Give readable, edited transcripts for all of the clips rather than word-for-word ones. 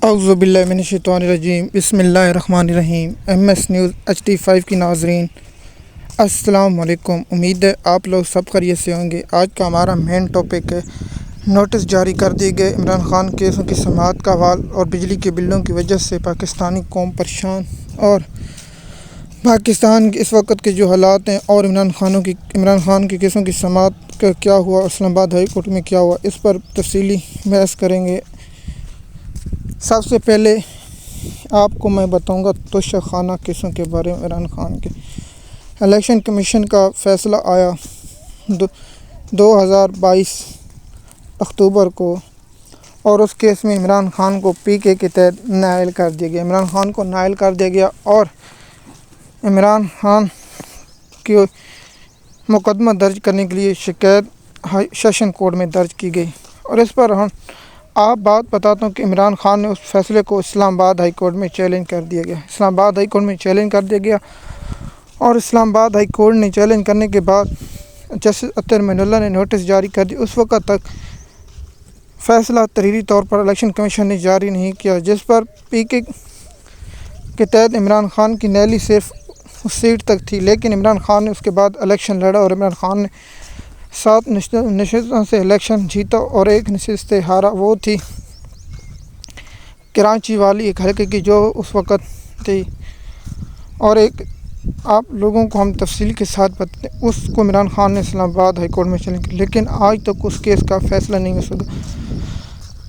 اعوذ باللہ من الشیطان الرجیم بسم اللہ الرحمن الرحیم MS نیوز HD5 کی ناظرین السلام علیکم۔ امید ہے آپ لوگ سب خیریت سے ہوں گے۔ آج کا ہمارا مین ٹاپک ہے نوٹس جاری کر دیے گئے عمران خان کیسوں کی سماعت کا حوال اور بجلی کے بلوں کی وجہ سے پاکستانی قوم پریشان، اور پاکستان کے اس وقت کے جو حالات ہیں اور عمران خان کی کیسوں کی سماعت کا کیا ہوا، اسلام آباد ہائی کورٹ میں کیا ہوا، اس پر تفصیلی بحث کریں گے۔ سب سے پہلے آپ کو میں بتاؤں گا توشہ خانہ کیسوں کے بارے میں۔ عمران خان کے الیکشن کمیشن کا فیصلہ آیا 2022 اکتوبر کو، اور اس کیس میں عمران خان کو PK کے تحت نائل کر دیا گیا۔ عمران خان کو نائل کر دیا گیا اور عمران خان کی مقدمہ درج کرنے کے لیے شکایت سیشن کورٹ میں درج کی گئی، اور اس پر آپ بات بتاتا ہوں کہ عمران خان نے اس فیصلے کو اسلام آباد ہائی کورٹ میں چیلنج کر دیا گیا۔ اسلام آباد ہائی کورٹ میں چیلنج کر دیا گیا، اور اسلام آباد ہائی کورٹ نے چیلنج کرنے کے بعد جسٹس اطہر معین اللہ نے نوٹس جاری کر دی۔ اس وقت تک فیصلہ تحریری طور پر الیکشن کمیشن نے جاری نہیں کیا، جس پر PK کے تحت عمران خان کی نیلی صرف اس سیٹ تک تھی، لیکن عمران خان نے اس کے بعد الیکشن لڑا اور عمران خان نے 7 نشستوں سے الیکشن جیتا اور 1 نشست سے ہارا۔ وہ تھی کراچی والی ایک حلقے کی جو اس وقت تھی، اور ایک آپ لوگوں کو ہم تفصیل کے ساتھ بتاتے ہیں، اس کو عمران خان نے اسلام آباد ہائی کورٹ میں چیلنج کیا، لیکن آج تک اس کیس کا فیصلہ نہیں ہو سکا۔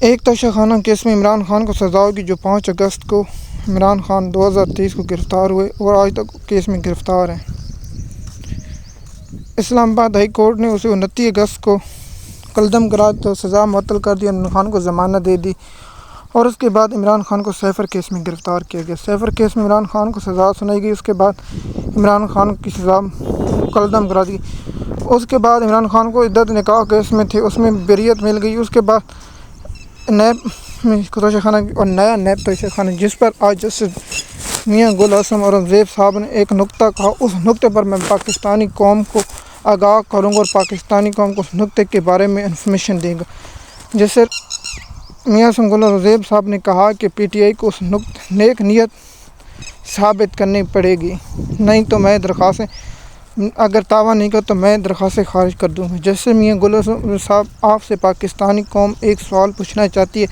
ایک توشہ خانہ کیس میں عمران خان کو سزا ہوگی، جو 5 اگست کو عمران خان 2023 کو گرفتار ہوئے اور آج تک کیس میں گرفتار ہیں۔ اسلام آباد ہائی کورٹ نے اسے 29 اگست کو قلدم کرا تو سزا معطل کر دی، عمران خان کو ضمانت دے دی، اور اس کے بعد عمران خان کو سیفر کیس میں گرفتار کیا گیا۔ سیفر کیس میں عمران خان کو سزا سنائی گئی، اس کے بعد عمران خان کی سزا قلدم کرا دی۔ اس کے بعد عمران خان کو عدت نکاح کیس میں تھے، اس میں بریت مل گئی۔ اس کے بعد نیب میں توشہ خانہ اور نیا نیب توشہ خانہ، جس پر آج جسٹس میاں گل اسم اور زیب صاحب نے ایک نقطہ کہا، اس نقطے پر میں پاکستانی قوم کو آگاہ کروں گا اور پاکستانی قوم کو اس نقطے کے بارے میں انفارمیشن دیں گا۔ جیسے میاں گل اور زیب صاحب نے کہا کہ PTI کو اس نیک نیت ثابت کرنی پڑے گی، نہیں تو میں درخواستیں اگر دعویٰ نہیں کر تو میں درخواستیں خارج کر دوں گا۔ جیسے میاں گل صاحب آپ سے پاکستانی قوم ایک سوال پوچھنا چاہتی ہے،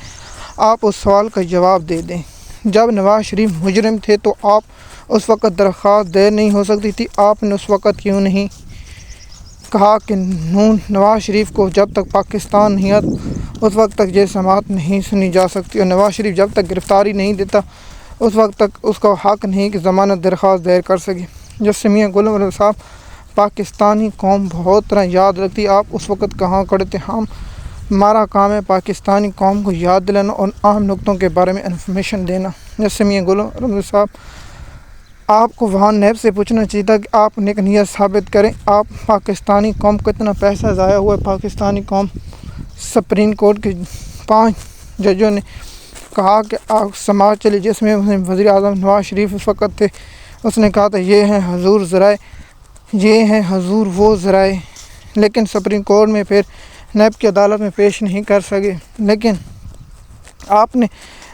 آپ اس سوال کا جواب دے دیں۔ جب نواز شریف مجرم تھے تو آپ اس وقت درخواست دیر نہیں ہو سکتی تھی؟ آپ نے اس وقت کیوں نہیں کہا کہ نواز شریف کو جب تک پاکستان نہیں آتا اس وقت تک یہ سماعت نہیں سنی جا سکتی، اور نواز شریف جب تک گرفتاری نہیں دیتا اس وقت تک اس کا حق نہیں کہ ضمانت درخواست دائر کر سکے؟ جیسے میاں گل صاحب پاکستانی قوم بہت طرح یاد رکھتی، آپ اس وقت کہاں کھڑے تھے؟ ہمارا کام ہے پاکستانی قوم کو یاد دلانا اور اہم نقطوں کے بارے میں انفارمیشن دینا۔ جیسے میاں گل صاحب آپ کو وہاں نیب سے پوچھنا چاہیے تھا کہ آپ نیک نیت ثابت کریں، آپ پاکستانی قوم کو اتنا پیسہ ضائع ہوا ہے۔ پاکستانی قوم سپریم کورٹ کے 5 ججوں نے کہا کہ سماعت چلی، جس میں وزیر اعظم نواز شریف اس وقت تھے، اس نے کہا تھا یہ ہیں حضور ذرائع، یہ ہیں حضور وہ ذرائع، لیکن سپریم کورٹ میں پھر نیب کی عدالت میں پیش نہیں کر سکے، لیکن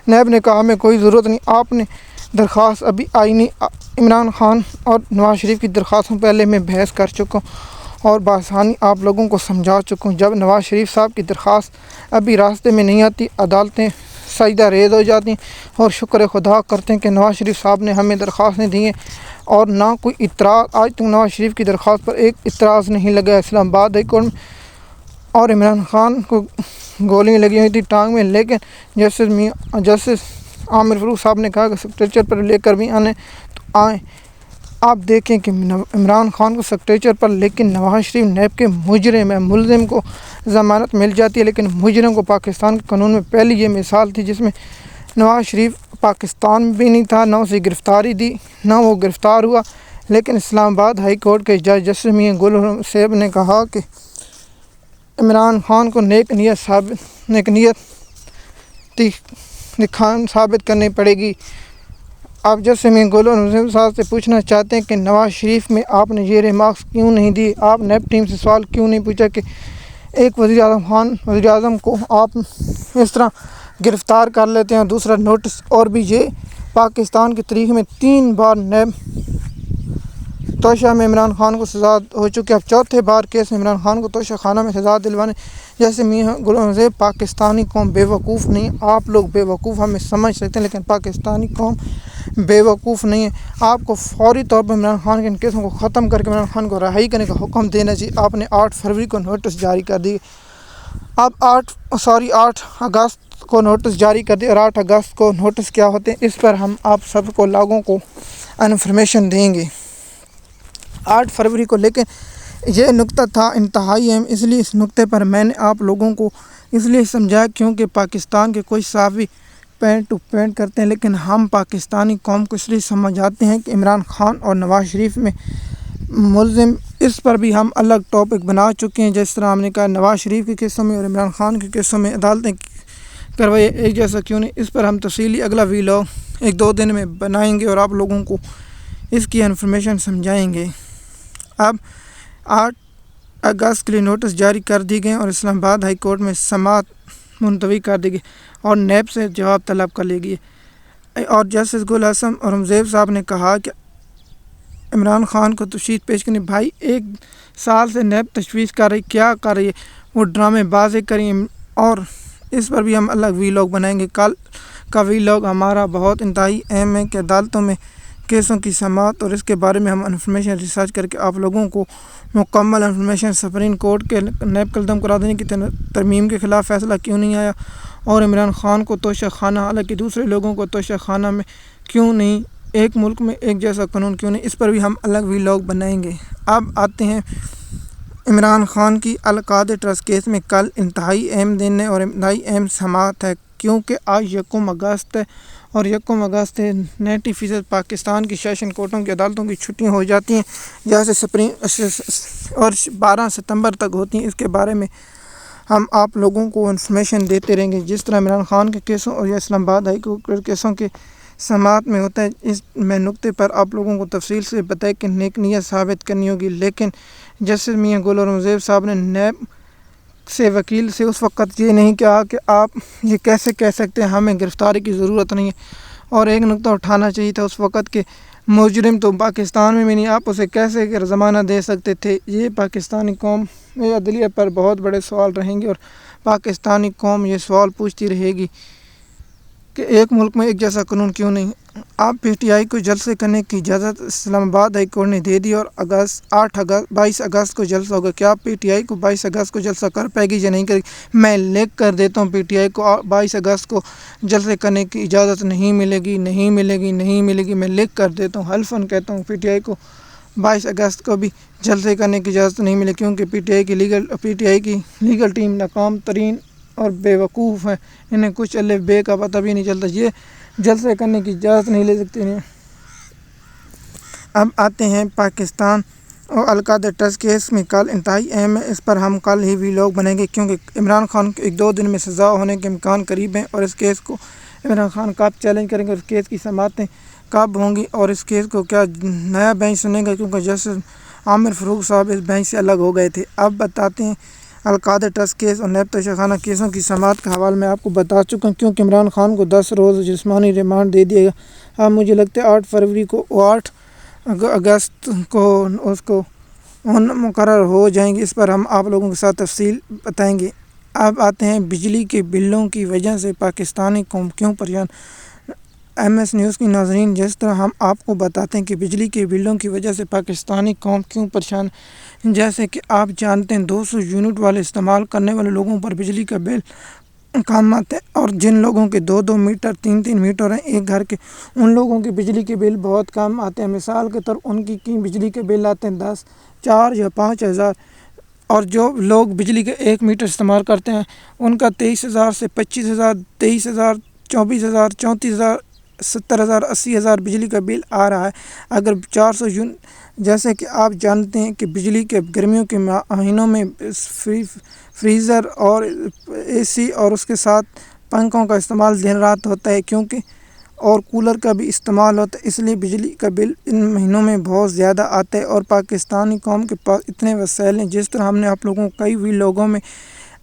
نیب نے کہا ہمیں کوئی ضرورت نہیں، آپ نے درخواست ابھی آئی نہیں۔ عمران خان اور نواز شریف کی درخواستوں پہلے میں بحث کر چکا ہوں اور بآسانی آپ لوگوں کو سمجھا چکا ہوں۔ جب نواز شریف صاحب کی درخواست ابھی راستے میں نہیں آتی، عدالتیں سجدہ ریز ہو جاتی ہیں اور شکر خدا کرتے ہیں کہ نواز شریف صاحب نے ہمیں درخواستیں دی ہیں، اور نہ کوئی اعتراض آج تک نواز شریف کی درخواست پر ایک اعتراض نہیں لگا اسلام آباد ہائی کورٹ میں، اور عمران خان کو گولیاں لگی ہوئی تھی ٹانگ میں، لیکن جسٹس عامر فاروق صاحب نے کہا کہ سیکریچر پر لے کر بھی آنے تو آئیں۔ آپ دیکھیں کہ عمران خان کو سیکریچر پر، لیکن نواز شریف نیب کے مجرم ہے، ملزم کو ضمانت مل جاتی ہے، لیکن مجرم کو پاکستان کے قانون میں پہلی یہ مثال تھی جس میں نواز شریف پاکستان بھی نہیں تھا، نہ اسے گرفتاری دی، نہ وہ گرفتار ہوا، لیکن اسلام آباد ہائی کورٹ کے جج جسٹس میاں گل صاحب نے کہا کہ عمران خان کو نیک نیت ثابت کرنی پڑے گی۔ آپ جیسے میاں گل صاحب سے پوچھنا چاہتے ہیں کہ نواز شریف میں آپ نے یہ ریمارکس کیوں نہیں دی، آپ نیب ٹیم سے سوال کیوں نہیں پوچھا کہ ایک وزیر اعظم کو آپ اس طرح گرفتار کر لیتے ہیں، اور دوسرا نوٹس اور بھی یہ پاکستان کی تاریخ میں 3 بار نیب توشہ میں عمران خان کو سزا ہو چکی ہے۔ اب چوتھے بار کیس میں عمران خان کو توشہ خانہ میں سزا دلوانے جیسے میاں غلام نبی پاکستانی قوم بے وقوف نہیں، آپ لوگ بے وقوف ہمیں سمجھ سکتے ہیں لیکن پاکستانی قوم بے وقوف نہیں ہے۔ آپ کو فوری طور پر عمران خان کے ان کیسوں کو ختم کر کے عمران خان کو رہائی کرنے کا حکم دینا چاہیے۔ آپ نے 8 فروری کو نوٹس جاری کر دی، اب 8 اگست کو نوٹس جاری کر دی، اور 8 اگست کو نوٹس کیا ہوتے ہیں اس پر ہم آپ سب کو لوگوں کو انفارمیشن دیں گے 8 فروری کو۔ لیکن یہ نقطہ تھا انتہائی اہم، اس لیے اس نقطے پر میں نے آپ لوگوں کو اس لیے سمجھایا کیونکہ پاکستان کے کوئی صحافی پینٹ ٹو پینٹ کرتے ہیں، لیکن ہم پاکستانی قوم کو اس لیے سمجھاتے ہیں کہ عمران خان اور نواز شریف میں ملزم، اس پر بھی ہم الگ ٹاپک بنا چکے ہیں۔ جس طرح ہم نے کہا نواز شریف کے کیسوں میں اور عمران خان کے کیسوں میں عدالتیں کروائی ایک جیسا کیوں نہیں، اس پر ہم تفصیلی اگلا ویلاگ 1-2 دن میں بنائیں گے اور آپ لوگوں کو اس کی انفارمیشن سمجھائیں گے۔ اب 8 اگست کے لیے نوٹس جاری کر دی گئے اور اسلام آباد ہائی کورٹ میں سماعت ملتوی کر دی گئی اور نیب سے جواب طلب کر لی گئی، اور جسٹس گل حسن اورنگزیب صاحب نے کہا کہ عمران خان کو تشہیر پیش کرنی، بھائی 1 سال سے نیب تشویش کر رہی، کیا کر رہی ہے، وہ ڈرامے بازی کریں، اور اس پر بھی ہم الگ ویلاگ بنائیں گے۔ کل کا ویلاگ ہمارا بہت انتہائی اہم ہے کہ عدالتوں میں کیسوں کی سماعت، اور اس کے بارے میں ہم انفارمیشن ریسرچ کر کے آپ لوگوں کو مکمل انفارمیشن سپریم کورٹ کے نیب قلدم کرا دینے کی ترمیم کے خلاف فیصلہ کیوں نہیں آیا، اور عمران خان کو توشہ خانہ حالانکہ دوسرے لوگوں کو توشہ خانہ میں کیوں نہیں، ایک ملک میں ایک جیسا قانون کیوں نہیں، اس پر بھی ہم الگ ویلاگ بنائیں گے۔ اب آتے ہیں عمران خان کی القادر ٹرسٹ کیس میں کل انتہائی اہم دن ہے اور انتہائی اہم سماعت ہے کیونکہ آج 1 اگست ہے، اور 1 اگست 90% پاکستان کی سیشن کورٹوں کی عدالتوں کی چھٹیاں ہو جاتی ہیں، جیسے سپریم اور 12 ستمبر تک ہوتی ہیں۔ اس کے بارے میں ہم آپ لوگوں کو انفارمیشن دیتے رہیں گے، جس طرح عمران خان کے کیسوں اور اسلام آباد ہائی کورٹ کیسوں کے سماعت میں ہوتا ہے۔ اس میں نقطے پر آپ لوگوں کو تفصیل سے بتائے کہ نیک نیت ثابت کرنی ہوگی، لیکن جسٹس میاں غلام نبی صاحب نے نیب سے وکیل سے اس وقت یہ نہیں کہا کہ آپ یہ کیسے کہہ سکتے ہیں ہمیں گرفتاری کی ضرورت نہیں ہے، اور ایک نقطہ اٹھانا چاہیے تھا اس وقت کہ مجرم تو پاکستان میں بھی نہیں، آپ اسے کیسے ضمانہ دے سکتے تھے۔ یہ پاکستانی قوم عدلیہ پر بہت بڑے سوال رہیں گے، اور پاکستانی قوم یہ سوال پوچھتی رہے گی کہ ایک ملک میں ایک جیسا قانون کیوں نہیں۔ آپ پی ٹی آئی کو جلسے کرنے کی اجازت اسلام آباد ہائی کورٹ نے دے دی، اور 22 اگست کو جلسہ ہوگا۔ کیا پی ٹی آئی کو 22 اگست کو جلسہ کر پائے گی یا نہیں کرے گی؟ میں لکھ کر دیتا ہوں پی ٹی آئی کو 22 اگست کو جلسے کرنے کی اجازت نہیں ملے گی، نہیں ملے گی، نہیں ملے گی، میں لکھ کر دیتا ہوں، حلفاً کہتا ہوں پی ٹی آئی کو 22 اگست کو بھی جلسے کرنے کی اجازت نہیں ملے، کیونکہ پی ٹی آئی کی لیگل ٹیم ناکام ترین اور بے وقوف ہے، انہیں کچھ الف بے کا پتہ بھی نہیں چلتا، یہ جلسے کرنے کی اجازت نہیں لے سکتے ہیں۔ اب آتے ہیں پاکستان اور القادر ٹرسٹ کیس میں کل انتہائی اہم ہے، اس پر ہم کل ہی ویلاگ بنائیں گے کیونکہ عمران خان کو 1-2 دن میں سزا ہونے کے امکان قریب ہیں، اور اس کیس کو عمران خان کب چیلنج کریں گے، اور اس کیس کی سماعتیں کب ہوں گی، اور اس کیس کو کیا نیا بینچ سنے گا، کیونکہ جسٹس عامر فاروق صاحب اس بینچ سے الگ ہو گئے تھے۔ اب بتاتے ہیں القادر ٹرسٹ کیس اور نیب توشہ خانہ کیسوں کی سماعت کا حوالہ میں آپ کو بتا چکا ہوں، کیونکہ عمران خان کو 10 روز جسمانی ریمانڈ دے دیا گیا۔ اب مجھے لگتا ہے 8 فروری کو 8 اگست کو اس کو مقرر ہو جائیں گے، اس پر ہم آپ لوگوں کے ساتھ تفصیل بتائیں گے۔ اب آتے ہیں بجلی کے بلوں کی وجہ سے پاکستانی قوم کیوں پریشان۔ ایم ایس نیوز کی ناظرین، جس طرح ہم آپ کو بتاتے ہیں کہ بجلی کے بلوں کی وجہ سے پاکستانی قوم کیوں پریشان، جیسے کہ آپ جانتے ہیں 200 یونٹ والے استعمال کرنے والے لوگوں پر بجلی کا بل کم آتا ہے، اور جن لوگوں کے 2-2 میٹر 3-3 میٹر ہیں ایک گھر کے، ان لوگوں کے بجلی کے بل بہت کم آتے ہیں۔ مثال کے طور ان کی بجلی کے بل آتے ہیں 10، 4 یا 5 ہزار، اور جو لوگ بجلی کے 1 میٹر استعمال کرتے ہیں ان کا 23,000 سے 25,000، 23,000، 24,000، 34,000، 70,000، 80,000 بجلی کا بل آ رہا ہے۔ اگر 400 یونٹ، جیسے کہ آپ جانتے ہیں کہ بجلی کے گرمیوں کے مہینوں میں فریزر اور اے سی اور اس کے ساتھ پنکھوں کا استعمال دن رات ہوتا ہے، کیونکہ اور کولر کا بھی استعمال ہوتا ہے، اس لیے بجلی کا بل ان مہینوں میں بہت زیادہ آتا ہے، اور پاکستانی قوم کے پاس اتنے وسائل ہیں، جس طرح ہم نے آپ لوگوں کو کئی ویلاگوں میں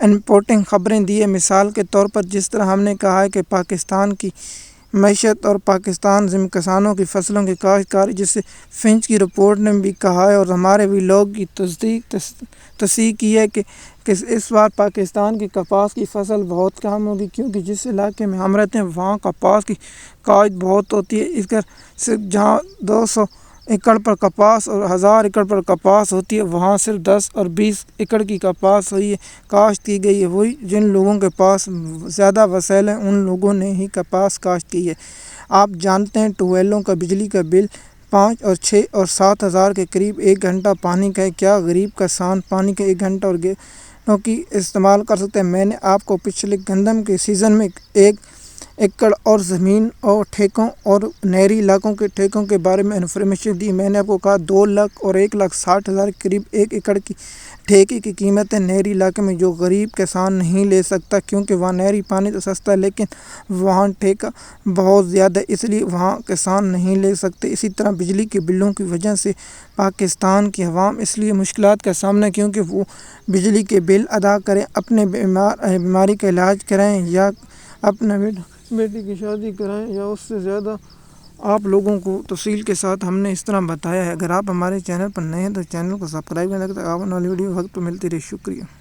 امپورٹنگ خبریں دی ہے۔ مثال کے طور پر جس طرح ہم نے کہا ہے کہ پاکستان کی معیشت اور پاکستان کسانوں کی فصلوں کی کاشتکاری، جسے فنچ کی رپورٹ نے بھی کہا ہے اور ہمارے بھی لوگ کی تصدیق کی ہے کہ اس بار پاکستان کی کپاس کی فصل بہت کم ہوگی، کیونکہ جس علاقے میں ہم رہتے ہیں وہاں کپاس کی کاشت بہت ہوتی ہے۔ اس کا صرف جہاں 200 ایکڑ پر کپاس اور 1000 ایکڑ پر کپاس ہوتی ہے، وہاں صرف 10 اور 20 ایکڑ کی کپاس ہوئی ہے، کاشت کی گئی ہے۔ وہی جن لوگوں کے پاس زیادہ وسائل ہیں ان لوگوں نے ہی کپاس کاشت کی ہے۔ آپ جانتے ہیں ٹیوب ویلوں کا بجلی کا بل 5 اور 6 اور 7 ہزار کے قریب ایک گھنٹہ پانی کا ہے۔ کیا غریب کسان پانی کا 1 گھنٹہ اور گیہوں کی استعمال کر سکتے ہیں؟ میں نے آپ کو پچھلے گندم کے سیزن میں 1 ایکڑ اور زمین اور ٹھیکوں اور نہری علاقوں کے ٹھیکوں کے بارے میں انفارمیشن دی۔ میں نے آپ کو کہا 2 لاکھ اور 1,60,000 کے قریب 1 ایکڑ کی ٹھیکے کی قیمت ہے نہری علاقے میں، جو غریب کسان نہیں لے سکتا، کیونکہ وہاں نہری پانی تو سستا ہے لیکن وہاں ٹھیکہ بہت زیادہ ہے، اس لیے وہاں کسان نہیں لے سکتے۔ اسی طرح بجلی کے بلوں کی وجہ سے پاکستان کی عوام اس لیے مشکلات کا سامنا، کیونکہ وہ بجلی کے بل ادا کریں، اپنے بیماری کا علاج کرائیں یا اپنے بیٹی کی شادی کرائیں یا اس سے زیادہ۔ آپ لوگوں کو تفصیل کے ساتھ ہم نے اس طرح بتایا ہے۔ اگر آپ ہمارے چینل پر نئے ہیں تو چینل کو سبسکرائب کریں تاکہ آپ والی ویڈیو وقت پر ملتی رہے۔ شکریہ۔